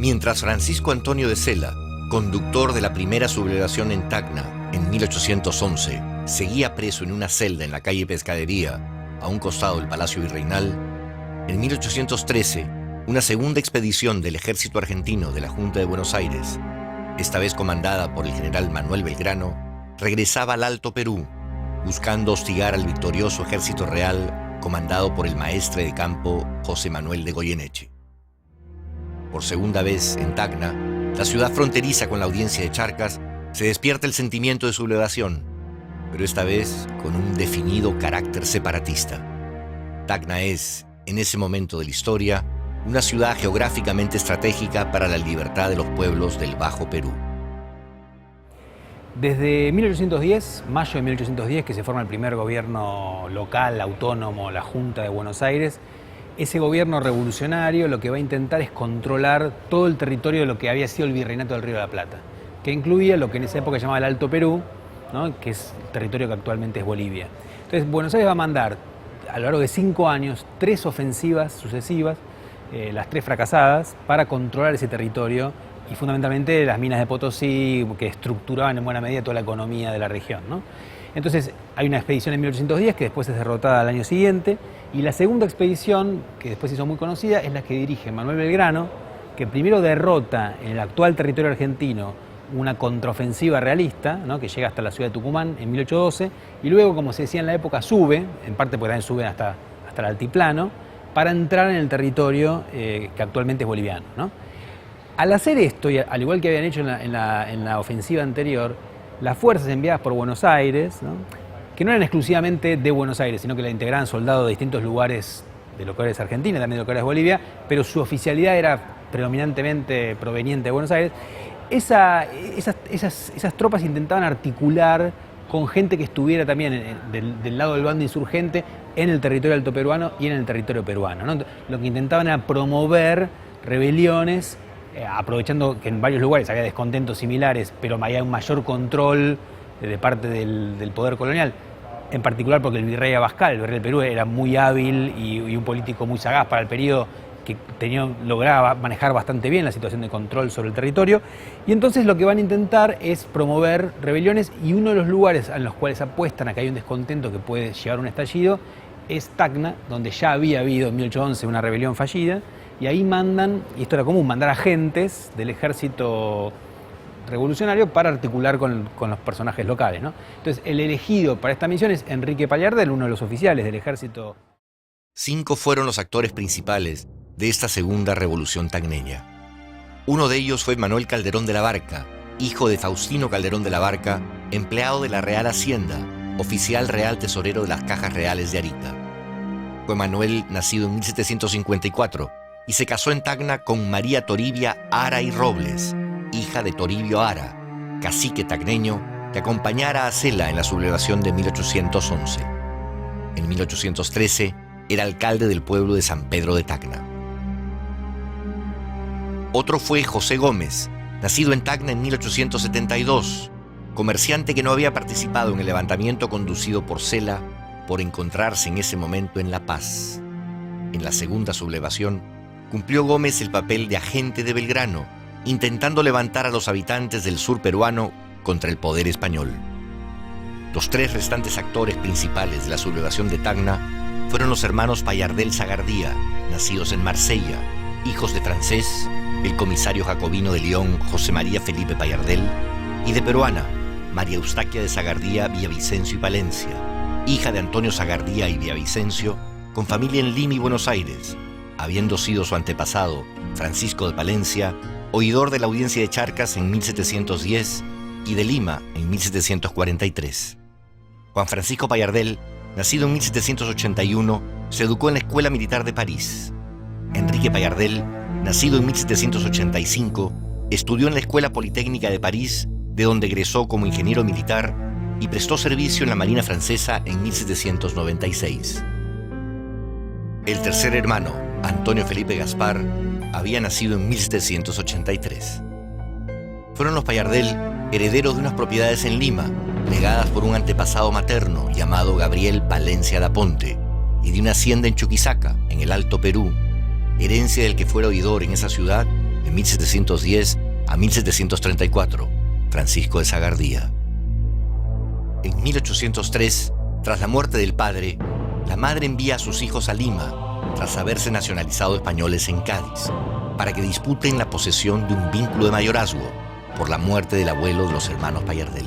Mientras Francisco Antonio de Sela, conductor de la primera sublevación en Tacna en 1811, seguía preso en una celda en la calle Pescadería, a un costado del Palacio Virreinal, en 1813, una segunda expedición del ejército argentino de la Junta de Buenos Aires, esta vez comandada por el general Manuel Belgrano, regresaba al Alto Perú, buscando hostigar al victorioso ejército real comandado por el maestre de campo José Manuel de Goyeneche. Por segunda vez en Tacna, la ciudad fronteriza con la audiencia de Charcas, se despierta el sentimiento de sublevación, pero esta vez con un definido carácter separatista. Tacna es, en ese momento de la historia, una ciudad geográficamente estratégica para la libertad de los pueblos del Bajo Perú. Desde 1810, mayo de 1810, que se forma el primer gobierno local, autónomo, la Junta de Buenos Aires, ese gobierno revolucionario lo que va a intentar es controlar todo el territorio de lo que había sido el Virreinato del Río de la Plata, que incluía lo que en esa época se llamaba el Alto Perú, ¿no?, que es el territorio que actualmente es Bolivia. Entonces, Buenos Aires va a mandar, a lo largo de 5 años, 3 ofensivas sucesivas, las 3 fracasadas, para controlar ese territorio y fundamentalmente las minas de Potosí, que estructuraban en buena medida toda la economía de la región, ¿no? Entonces hay una expedición en 1810 que después es derrotada al año siguiente, y la segunda expedición, que después se hizo muy conocida, es la que dirige Manuel Belgrano, que primero derrota en el actual territorio argentino una contraofensiva realista, ¿no?, que llega hasta la ciudad de Tucumán en 1812, y luego, como se decía en la época, sube, en parte porque también suben hasta el altiplano, para entrar en el territorio que actualmente es boliviano, ¿no? Al hacer esto, y al igual que habían hecho en la ofensiva anterior, las fuerzas enviadas por Buenos Aires, ¿no?, que no eran exclusivamente de Buenos Aires, sino que la integraban soldados de distintos lugares de lo que ahora es Argentina, también de lo que ahora es Bolivia, pero su oficialidad era predominantemente proveniente de Buenos Aires. Esas tropas intentaban articular con gente que estuviera también del lado del bando insurgente en el territorio altoperuano y en el territorio peruano, ¿no? Lo que intentaban era promover rebeliones, aprovechando que en varios lugares había descontentos similares, pero había un mayor control de parte del poder colonial, en particular porque el virrey Abascal, el virrey del Perú, era muy hábil y un político muy sagaz para el periodo, que lograba manejar bastante bien la situación de control sobre el territorio, y entonces lo que van a intentar es promover rebeliones, y uno de los lugares en los cuales apuestan a que hay un descontento que puede llevar a un estallido es Tacna, donde ya había habido en 1811 una rebelión fallida, y ahí mandan, y esto era común, mandar agentes del ejército revolucionario para articular con los personajes locales, ¿no? Entonces el elegido para esta misión es Enrique Pallardel, uno de los oficiales del ejército. 5 fueron los actores principales de esta segunda revolución tacneña. Uno de ellos fue Manuel Calderón de la Barca, hijo de Faustino Calderón de la Barca, empleado de la Real Hacienda, oficial real tesorero de las Cajas Reales de Arica. Fue Manuel nacido en 1754 y se casó en Tacna con María Toribia Ara y Robles, hija de Toribio Ara, cacique tacneño que acompañara a Sela en la sublevación de 1811. En 1813 era alcalde del pueblo de San Pedro de Tacna. Otro fue José Gómez, nacido en Tacna en 1872, comerciante que no había participado en el levantamiento conducido por Sela por encontrarse en ese momento en La Paz. En la segunda sublevación, cumplió Gómez el papel de agente de Belgrano, intentando levantar a los habitantes del sur peruano contra el poder español. Los 3 restantes actores principales de la sublevación de Tacna fueron los hermanos Pallardel Sagardía, nacidos en Marsella, hijos de Francés, el comisario jacobino de León José María Felipe Pallardel, y de peruana, María Eustaquia de Sagardía Villavicencio y Palencia, hija de Antonio Sagardía y Villavicencio, con familia en Lima y Buenos Aires, habiendo sido su antepasado, Francisco de Palencia, oidor de la audiencia de Charcas en 1710 y de Lima en 1743. Juan Francisco Pallardel, nacido en 1781, se educó en la Escuela Militar de París. Enrique Pallardel, nacido en 1785, estudió en la Escuela Politécnica de París, de donde egresó como ingeniero militar y prestó servicio en la Marina Francesa en 1796. El tercer hermano, Antonio Felipe Gaspar, había nacido en 1783. Fueron los Pallardel herederos de unas propiedades en Lima, legadas por un antepasado materno llamado Gabriel Palencia da Ponte, y de una hacienda en Chuquisaca, en el Alto Perú, herencia del que fuera oidor en esa ciudad de 1710 a 1734, Francisco de Sagardía. En 1803, tras la muerte del padre, la madre envía a sus hijos a Lima, tras haberse nacionalizado españoles en Cádiz, para que disputen la posesión de un vínculo de mayorazgo por la muerte del abuelo de los hermanos Payardel.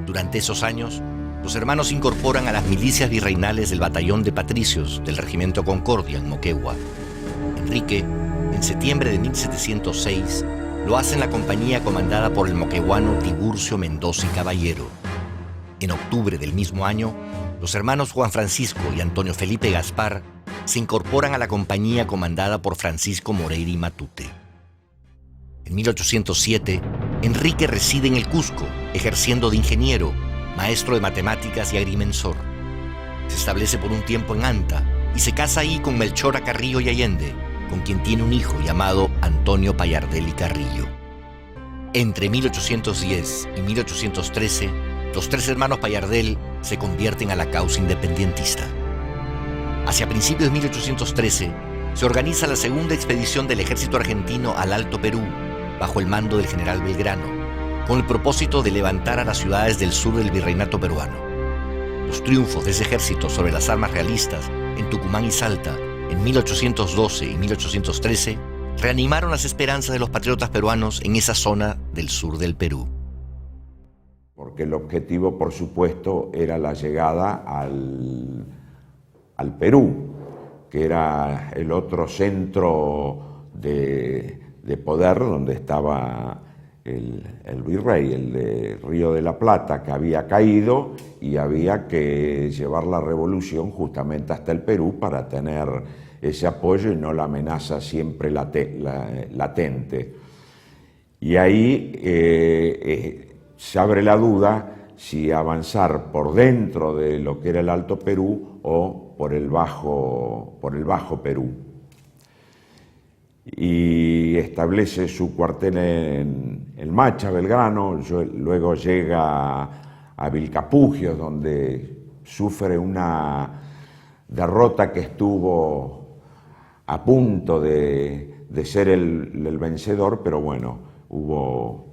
Durante esos años, los hermanos se incorporan a las milicias virreinales del batallón de patricios del regimiento Concordia en Moquegua. Enrique, en septiembre de 1706, lo hace en la compañía comandada por el moqueguano Tiburcio Mendoza y Caballero. En octubre del mismo año, los hermanos Juan Francisco y Antonio Felipe Gaspar se incorporan a la compañía comandada por Francisco Moreira y Matute. En 1807, Enrique reside en el Cusco, ejerciendo de ingeniero, maestro de matemáticas y agrimensor. Se establece por un tiempo en Anta y se casa ahí con Melchora Carrillo y Allende, con quien tiene un hijo llamado Antonio Payardel y Carrillo. Entre 1810 y 1813, los tres hermanos Payardel se convierten a la causa independentista. Hacia principios de 1813, se organiza la segunda expedición del ejército argentino al Alto Perú, bajo el mando del general Belgrano, con el propósito de levantar a las ciudades del sur del virreinato peruano. Los triunfos de ese ejército sobre las armas realistas en Tucumán y Salta en 1812 y 1813 reanimaron las esperanzas de los patriotas peruanos en esa zona del sur del Perú. Porque el objetivo, por supuesto, era la llegada al Perú, que era el otro centro de poder donde estaba el virrey, el de Río de la Plata, que había caído y había que llevar la revolución justamente hasta el Perú para tener ese apoyo y no la amenaza siempre latente. Y ahí se abre la duda si avanzar por dentro de lo que era el Alto Perú o por el Bajo Perú. Y establece su cuartel en Macha, Belgrano, luego llega a Vilcapugio, donde sufre una derrota que estuvo a punto de ser el vencedor, pero bueno, hubo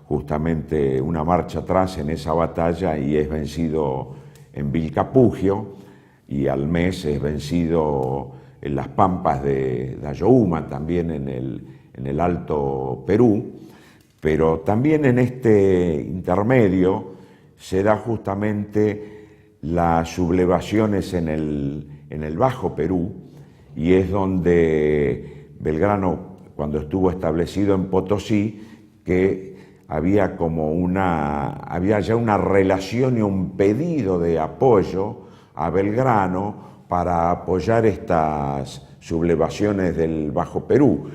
justamente una marcha atrás en esa batalla y es vencido en Vilcapugio, y al mes es vencido en las pampas de Ayohuma, también en el Alto Perú, pero también en este intermedio se da justamente las sublevaciones en el Bajo Perú, y es donde Belgrano, cuando estuvo establecido en Potosí, que había ya una relación y un pedido de apoyo a Belgrano para apoyar estas sublevaciones del Bajo Perú,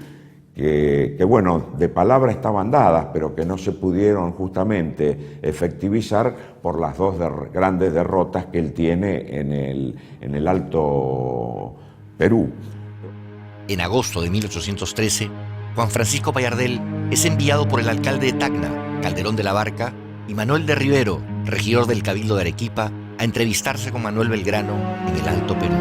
que bueno, de palabra estaban dadas, pero que no se pudieron justamente efectivizar por las dos grandes derrotas que él tiene en el Alto Perú. En agosto de 1813, Juan Francisco Payardel es enviado por el alcalde de Tacna, Calderón de la Barca, y Manuel de Rivero, regidor del Cabildo de Arequipa, a entrevistarse con Manuel Belgrano en el Alto Perú.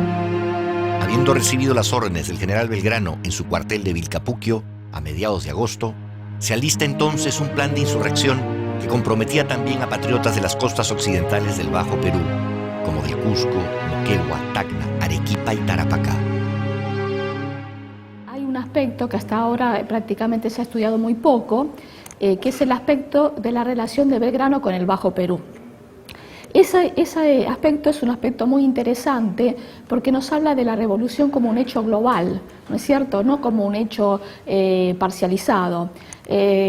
Habiendo recibido las órdenes del general Belgrano en su cuartel de Vilcapugio a mediados de agosto, se alista entonces un plan de insurrección que comprometía también a patriotas de las costas occidentales del Bajo Perú, como del Cusco, Moquegua, Tacna, Arequipa y Tarapacá. Hay un aspecto que hasta ahora prácticamente se ha estudiado muy poco, que es el aspecto de la relación de Belgrano con el Bajo Perú. Ese aspecto es un aspecto muy interesante porque nos habla de la revolución como un hecho global, ¿no es cierto?, no como un hecho parcializado.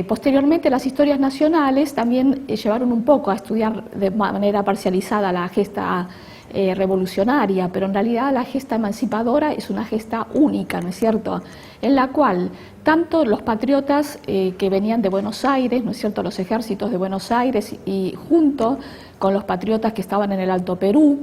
Posteriormente las historias nacionales también llevaron un poco a estudiar de manera parcializada la gesta revolucionaria, pero en realidad la gesta emancipadora es una gesta única, ¿no es cierto?, en la cual tanto los patriotas que venían de Buenos Aires, ¿no es cierto?, los ejércitos de Buenos Aires, y junto con los patriotas que estaban en el Alto Perú,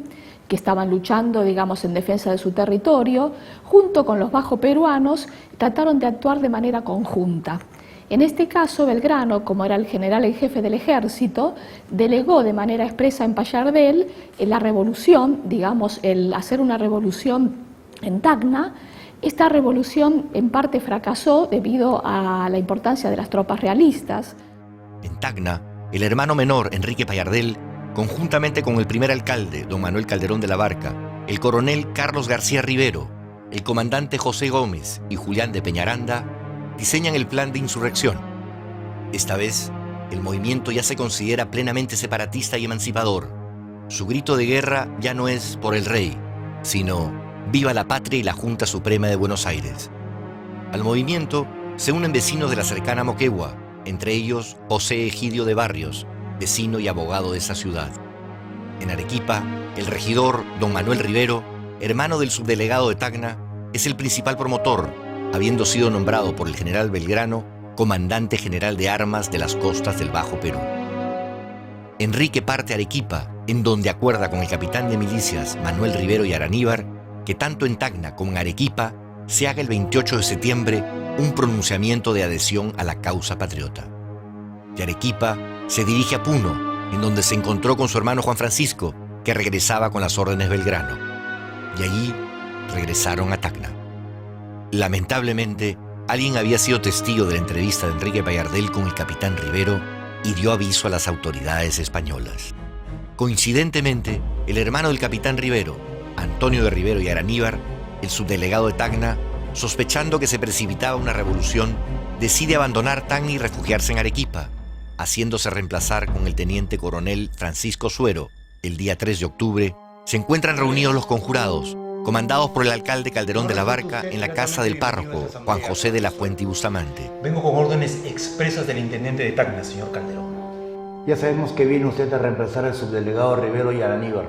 que estaban luchando, digamos, en defensa de su territorio, junto con los bajo peruanos, trataron de actuar de manera conjunta. En este caso, Belgrano, como era el general en jefe del ejército, delegó de manera expresa en Payardel la revolución, digamos, el hacer una revolución en Tacna, Esta revolución en parte fracasó debido a la importancia de las tropas realistas. En Tacna, el hermano menor, Enrique Payardel, conjuntamente con el primer alcalde, don Manuel Calderón de la Barca, el coronel Carlos García Rivero, el comandante José Gómez y Julián de Peñaranda, diseñan el plan de insurrección. Esta vez, el movimiento ya se considera plenamente separatista y emancipador. Su grito de guerra ya no es por el rey, sino ¡viva la patria y la Junta Suprema de Buenos Aires! Al movimiento se unen vecinos de la cercana Moquegua, entre ellos José Egidio de Barrios, vecino y abogado de esa ciudad. En Arequipa, el regidor don Manuel Rivero, hermano del subdelegado de Tacna, es el principal promotor, habiendo sido nombrado por el general Belgrano comandante general de armas de las costas del Bajo Perú. Enrique parte a Arequipa, en donde acuerda con el capitán de milicias Manuel Rivero y Araníbar que tanto en Tacna como en Arequipa se haga el 28 de septiembre un pronunciamiento de adhesión a la causa patriota. De Arequipa se dirige a Puno, en donde se encontró con su hermano Juan Francisco, que regresaba con las órdenes Belgrano. Y allí regresaron a Tacna. Lamentablemente, alguien había sido testigo de la entrevista de Enrique Payardel con el capitán Rivero y dio aviso a las autoridades españolas. Coincidentemente, el hermano del capitán Rivero, Antonio de Rivero y Araníbar, el subdelegado de Tacna, sospechando que se precipitaba una revolución, decide abandonar Tacna y refugiarse en Arequipa, haciéndose reemplazar con el teniente coronel Francisco Suero. El día 3 de octubre se encuentran reunidos los conjurados, comandados por el alcalde Calderón de la Barca en la casa del párroco Juan José de la Fuente y Bustamante. Vengo con órdenes expresas del intendente de Tacna, señor Calderón. Ya sabemos que viene usted a reemplazar al subdelegado Rivero y Araníbar.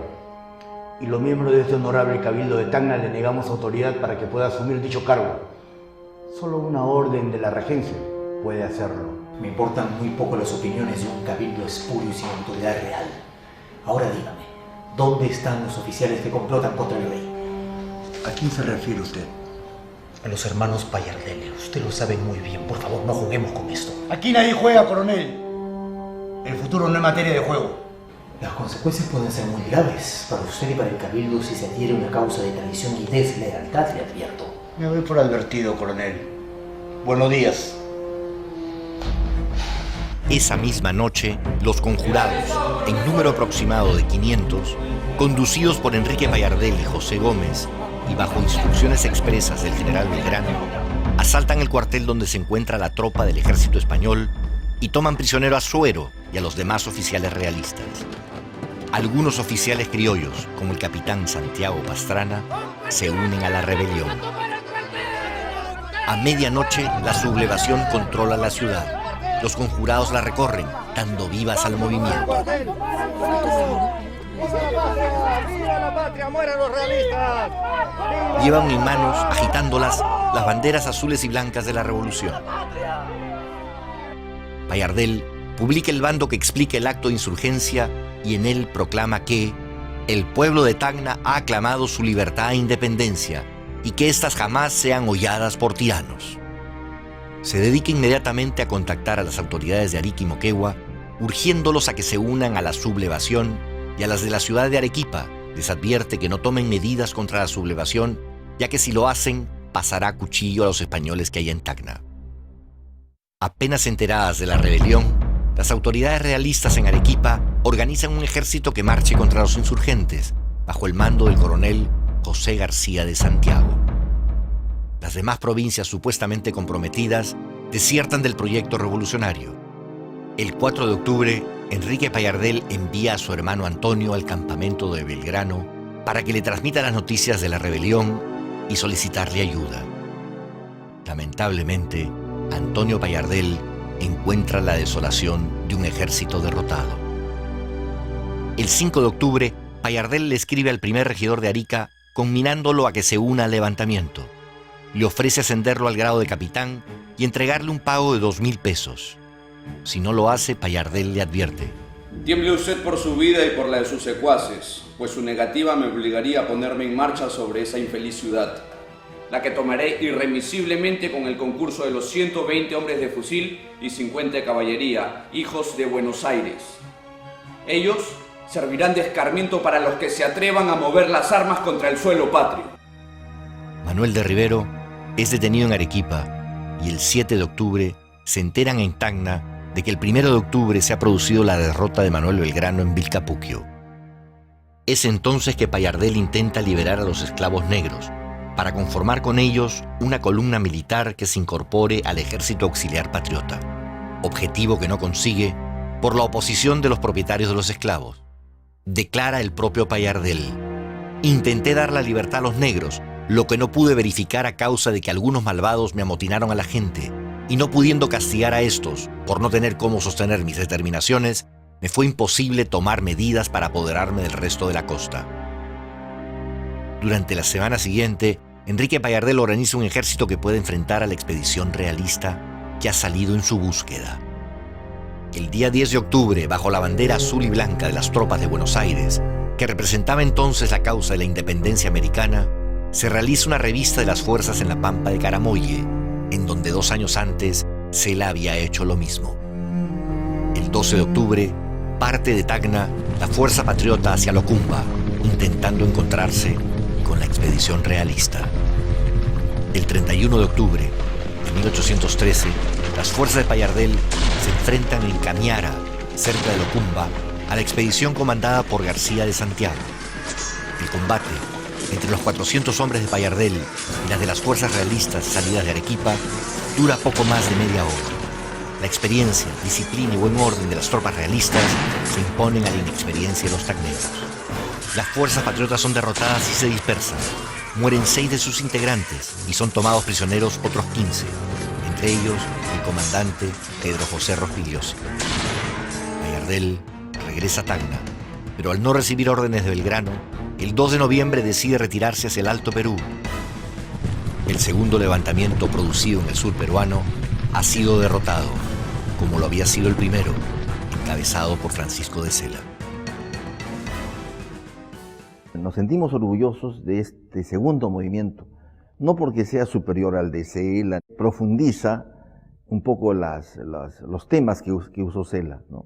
Y los miembros de este honorable cabildo de Tacna le negamos autoridad para que pueda asumir dicho cargo. Solo una orden de la regencia puede hacerlo. Me importan muy poco las opiniones de un cabildo espurio y sin autoridad real. Ahora dígame, ¿dónde están los oficiales que complotan contra el rey? ¿A quién se refiere usted? A los hermanos Payardel. Usted lo sabe muy bien. Por favor, no juguemos con esto. Aquí nadie juega, coronel. El futuro no es materia de juego. Las consecuencias pueden ser muy graves para usted y para el cabildo si se adhiere a una causa de traición y deslealtad, le advierto. Me doy por advertido, coronel. Buenos días. Esa misma noche, los conjurados, en número aproximado de 500, conducidos por Enrique Payardel y José Gómez, y bajo instrucciones expresas del general Belgrano, asaltan el cuartel donde se encuentra la tropa del ejército español y toman prisionero a Suero y a los demás oficiales realistas. Algunos oficiales criollos, como el capitán Santiago Pastrana, se unen a la rebelión. A medianoche, la sublevación controla la ciudad. Los conjurados la recorren, dando vivas al movimiento. ¡Viva la patria! ¡Mueran los realistas! Llevan en manos, agitándolas, las banderas azules y blancas de la revolución. Payardel publica el bando que explica el acto de insurgencia y en él proclama que el pueblo de Tacna ha aclamado su libertad e independencia y que éstas jamás sean holladas por tiranos. Se dedica inmediatamente a contactar a las autoridades de Arica y Moquegua, urgiéndolos a que se unan a la sublevación, y a las de la ciudad de Arequipa les advierte que no tomen medidas contra la sublevación, ya que si lo hacen, pasará a cuchillo a los españoles que hay en Tacna. Apenas enteradas de la rebelión, las autoridades realistas en Arequipa organizan un ejército que marche contra los insurgentes, bajo el mando del coronel José García de Santiago. Las demás provincias supuestamente comprometidas desiertan del proyecto revolucionario. El 4 de octubre, Enrique Payardel envía a su hermano Antonio al campamento de Belgrano para que le transmita las noticias de la rebelión y solicitarle ayuda. Lamentablemente, Antonio Payardel encuentra la desolación de un ejército derrotado. El 5 de octubre, Payardel le escribe al primer regidor de Arica conminándolo a que se una al levantamiento. Le ofrece ascenderlo al grado de capitán y entregarle un pago de 2.000 pesos. Si no lo hace, Payardel le advierte: tiemble usted por su vida y por la de sus secuaces, pues su negativa me obligaría a ponerme en marcha sobre esa infeliz ciudad, la que tomaré irremisiblemente con el concurso de los 120 hombres de fusil y 50 de caballería, hijos de Buenos Aires. Ellos servirán de escarmiento para los que se atrevan a mover las armas contra el suelo patrio. Manuel de Rivero es detenido en Arequipa y el 7 de octubre se enteran en Tacna de que el 1 de octubre se ha producido la derrota de Manuel Belgrano en Vilcapugio. Es entonces que Payardel intenta liberar a los esclavos negros para conformar con ellos una columna militar que se incorpore al ejército auxiliar patriota, objetivo que no consigue por la oposición de los propietarios de los esclavos. Declara el propio Payardel: intenté dar la libertad a los negros, lo que no pude verificar a causa de que algunos malvados me amotinaron a la gente, y no pudiendo castigar a estos por no tener cómo sostener mis determinaciones, me fue imposible tomar medidas para apoderarme del resto de la costa. Durante la semana siguiente, Enrique Payardel organiza un ejército que puede enfrentar a la expedición realista que ha salido en su búsqueda. El día 10 de octubre, bajo la bandera azul y blanca de las tropas de Buenos Aires, que representaba entonces la causa de la independencia americana, se realiza una revista de las fuerzas en la pampa de Caramoille, en donde 2 años antes Cela había hecho lo mismo. El 12 de octubre, parte de Tacna la fuerza patriota hacia Locumba, intentando encontrarse con la expedición realista. El 31 de octubre de 1813, las fuerzas de Payardel se enfrentan en Camiara, cerca de Locumba, a la expedición comandada por García de Santiago. El combate entre los 400 hombres de Payardel y las de las fuerzas realistas salidas de Arequipa dura poco más de media hora. La experiencia, disciplina y buen orden de las tropas realistas se imponen a la inexperiencia de los tacneros. Las fuerzas patriotas son derrotadas y se dispersan. Mueren 6 de sus integrantes y son tomados prisioneros otros 15, entre ellos el comandante Pedro José Rospigliosi. Payardel regresa a Tacna, pero al no recibir órdenes de Belgrano, el 2 de noviembre decide retirarse hacia el Alto Perú. El segundo levantamiento producido en el sur peruano ha sido derrotado, como lo había sido el primero, encabezado por Francisco de Cela. Nos sentimos orgullosos de este segundo movimiento, no porque sea superior al de Cela, profundiza un poco los temas que usó Cela, ¿no?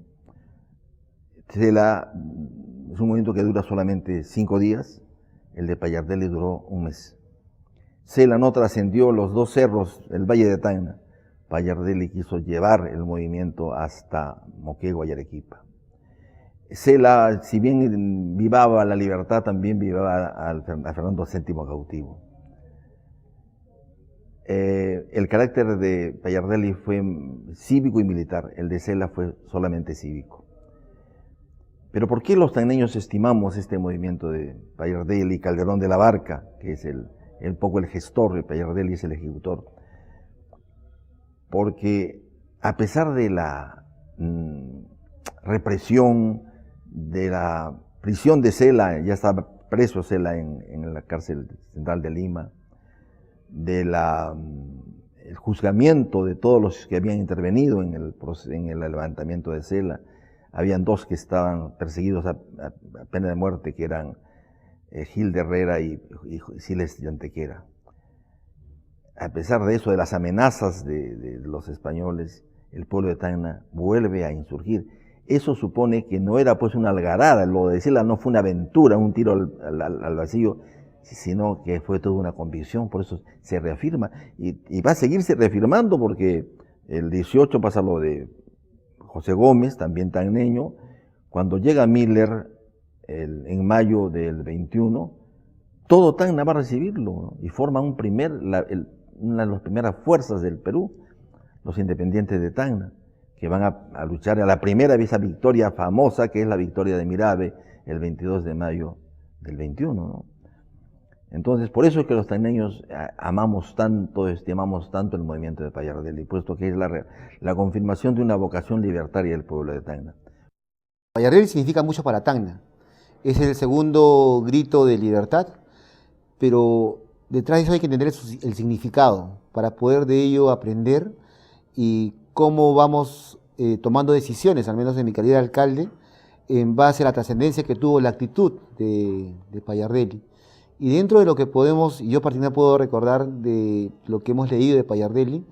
Cela es un movimiento que dura solamente 5 días, el de Payardel le duró 1 mes. Cela no trascendió los 2 cerros del Valle de Tacna. Payardel le quiso llevar el movimiento hasta Moquegua y Arequipa. Cela, si bien vivaba la libertad, también vivaba a Fernando VII cautivo. El carácter de Payardel fue cívico y militar, el de Cela fue solamente cívico. Pero ¿por qué los tacneños estimamos este movimiento de Payardel y Calderón de la Barca, que es un poco el gestor de Payardel y es el ejecutor? Porque a pesar de la represión, de la prisión de Cela, ya estaba preso Cela en la cárcel central de Lima, del el juzgamiento de todos los que habían intervenido en el levantamiento de Cela, habían 2 que estaban perseguidos a pena de muerte, que eran Gil de Herrera y Siles de Antequera. A pesar de eso, de las amenazas de los españoles, el pueblo de Tacna vuelve a insurgir. Eso supone que no era pues una algarada, lo de Cela no fue una aventura, un tiro al vacío, sino que fue toda una convicción. Por eso se reafirma y va a seguirse reafirmando, porque el 18 pasa lo de José Gómez, también tacneño. Cuando llega Miller en mayo del 21, todo Tacna va a recibirlo, ¿no? Y forman una de las primeras fuerzas del Perú, los independientes de Tacna, que van a luchar a la primera esa victoria famosa, que es la victoria de Mirabe, el 22 de mayo del 21, ¿no? Entonces, por eso es que los tacneños amamos tanto, estimamos tanto el movimiento de Payardel, y puesto que es la confirmación de una vocación libertaria del pueblo de Tacna. Payardel significa mucho para Tacna. Es el segundo grito de libertad, pero detrás de eso hay que entender el significado, para poder de ello aprender y cómo vamos tomando decisiones, al menos en mi calidad de alcalde, en base a la trascendencia que tuvo la actitud de Payardel. Y dentro de lo que podemos, y yo particularmente puedo recordar de lo que hemos leído de Payardel,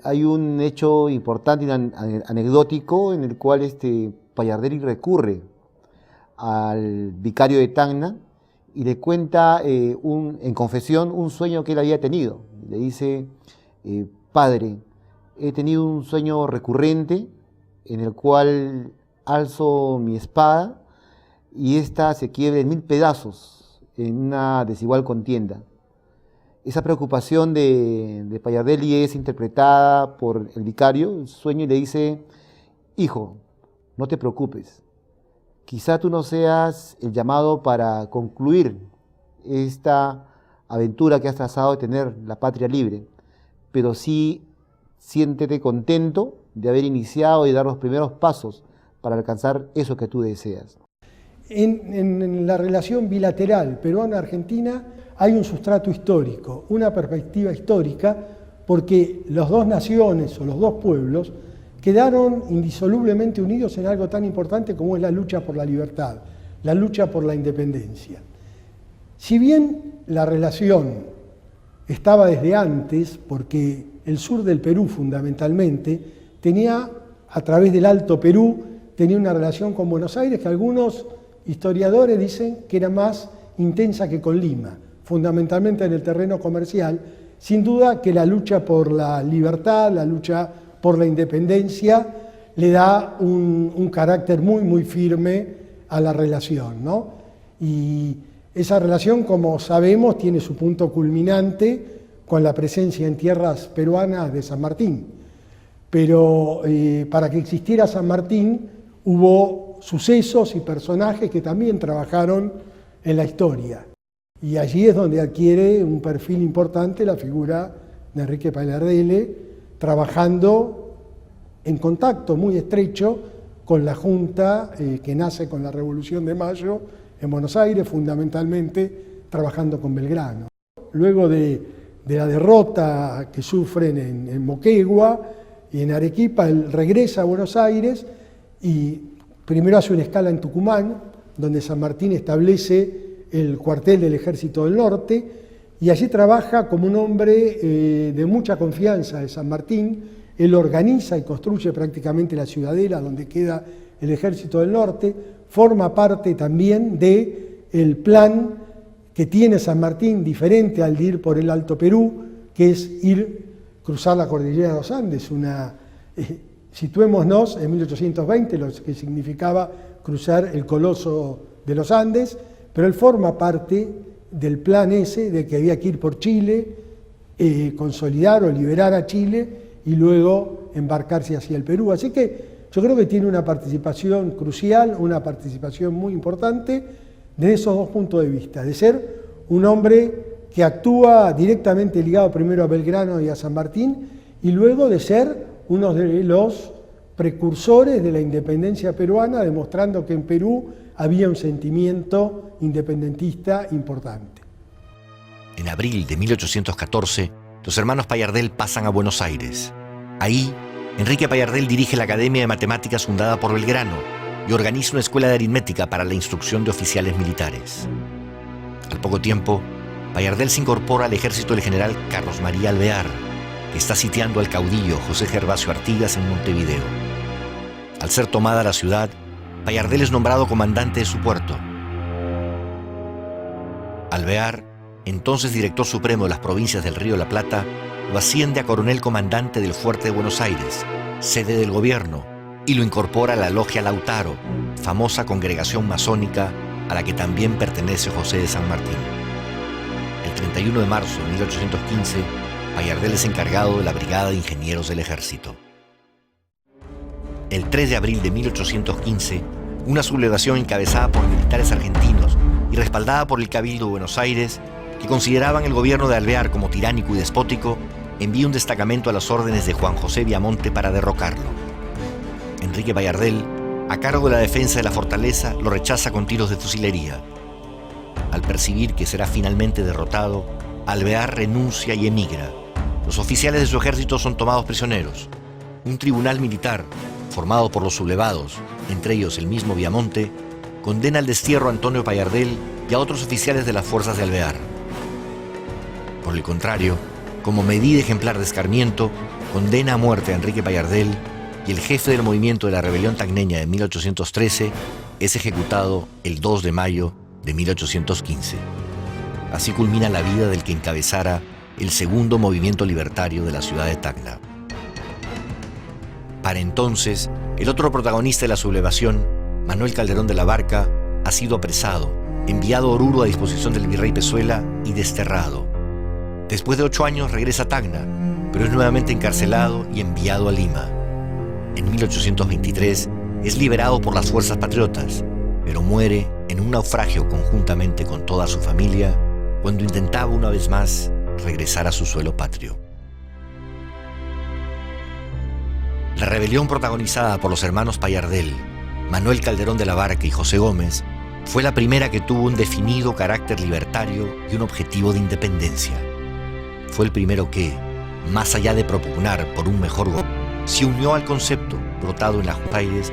hay un hecho importante y anecdótico en el cual Payardel recurre al vicario de Tacna y le cuenta en confesión un sueño que él había tenido. Le dice, padre, he tenido un sueño recurrente en el cual alzo mi espada y ésta se quiebra en 1000 pedazos en una desigual contienda. Esa preocupación de Payardelli es interpretada por el vicario, el sueño, y le dice, hijo, no te preocupes, quizá tú no seas el llamado para concluir esta aventura que has trazado de tener la patria libre, pero sí siéntete contento de haber iniciado y dar los primeros pasos para alcanzar eso que tú deseas. En la relación bilateral peruano-argentina hay un sustrato histórico, una perspectiva histórica, porque las dos naciones o los dos pueblos quedaron indisolublemente unidos en algo tan importante como es la lucha por la libertad, la lucha por la independencia. Si bien la relación estaba desde antes, porque el sur del Perú fundamentalmente tenía, a través del Alto Perú, tenía una relación con Buenos Aires que algunos historiadores dicen que era más intensa que con Lima, fundamentalmente en el terreno comercial. Sin duda que la lucha por la libertad, la lucha por la independencia, le da un carácter muy firme a la relación, ¿no? Y esa relación, como sabemos, tiene su punto culminante con la presencia en tierras peruanas de San Martín. Pero para que existiera San Martín hubo sucesos y personajes que también trabajaron en la historia. Y allí es donde adquiere un perfil importante la figura de Enrique Payardelli, trabajando en contacto muy estrecho con la Junta que nace con la Revolución de Mayo en Buenos Aires, fundamentalmente trabajando con Belgrano. Luego de la derrota que sufren en Moquegua y en Arequipa, él regresa a Buenos Aires y primero hace una escala en Tucumán, donde San Martín establece el cuartel del Ejército del Norte, y allí trabaja como un hombre de mucha confianza de San Martín. Él organiza y construye prácticamente la ciudadela donde queda el Ejército del Norte, forma parte también del plan que tiene San Martín, diferente al de ir por el Alto Perú, que es cruzar la cordillera de los Andes. Situémonos en 1820, lo que significaba cruzar el coloso de los Andes, pero él forma parte del plan ese de que había que ir por Chile, consolidar o liberar a Chile y luego embarcarse hacia el Perú. Así que yo creo que tiene una participación crucial, una participación muy importante desde esos dos puntos de vista, de ser un hombre que actúa directamente ligado primero a Belgrano y a San Martín, y luego de ser uno de los precursores de la independencia peruana, demostrando que en Perú había un sentimiento independentista importante. En abril de 1814, los hermanos Payardel pasan a Buenos Aires. Ahí, Enrique Payardel dirige la Academia de Matemáticas fundada por Belgrano y organiza una escuela de aritmética para la instrucción de oficiales militares. Al poco tiempo, Payardel se incorpora al ejército del general Carlos María Alvear, que está sitiando al caudillo José Gervasio Artigas en Montevideo. Al ser tomada la ciudad, Payardel es nombrado comandante de su puerto. Alvear, entonces director supremo de las provincias del Río de la Plata, lo asciende a coronel comandante del fuerte de Buenos Aires, sede del gobierno, y lo incorpora a la Logia Lautaro, famosa congregación masónica a la que también pertenece José de San Martín. El 31 de marzo de 1815, Payardel es encargado de la Brigada de Ingenieros del Ejército. El 3 de abril de 1815, una sublevación encabezada por militares argentinos y respaldada por el Cabildo de Buenos Aires, que consideraban el gobierno de Alvear como tiránico y despótico, envía un destacamento a las órdenes de Juan José Viamonte para derrocarlo. Enrique Payardel, a cargo de la defensa de la fortaleza, lo rechaza con tiros de fusilería. Al percibir que será finalmente derrotado, Alvear renuncia y emigra. Los oficiales de su ejército son tomados prisioneros. Un tribunal militar, formado por los sublevados, entre ellos el mismo Viamonte, condena al destierro a Antonio Payardel y a otros oficiales de las fuerzas de Alvear. Por el contrario, como medida ejemplar de escarmiento, condena a muerte a Enrique Payardel, y el jefe del movimiento de la rebelión tacneña de 1813 es ejecutado el 2 de mayo de 1815. Así culmina la vida del que encabezara el segundo movimiento libertario de la ciudad de Tacna. Para entonces, el otro protagonista de la sublevación, Manuel Calderón de la Barca, ha sido apresado, enviado a Oruro a disposición del virrey Pezuela y desterrado. Después de 8 años regresa a Tacna, pero es nuevamente encarcelado y enviado a Lima. En 1823 es liberado por las fuerzas patriotas, pero muere en un naufragio conjuntamente con toda su familia cuando intentaba una vez más regresar a su suelo patrio. La rebelión protagonizada por los hermanos Pallardel, Manuel Calderón de la Barca y José Gómez fue la primera que tuvo un definido carácter libertario y un objetivo de independencia. Fue el primero que, más allá de propugnar por un mejor gobierno, se unió al concepto brotado en Buenos Aires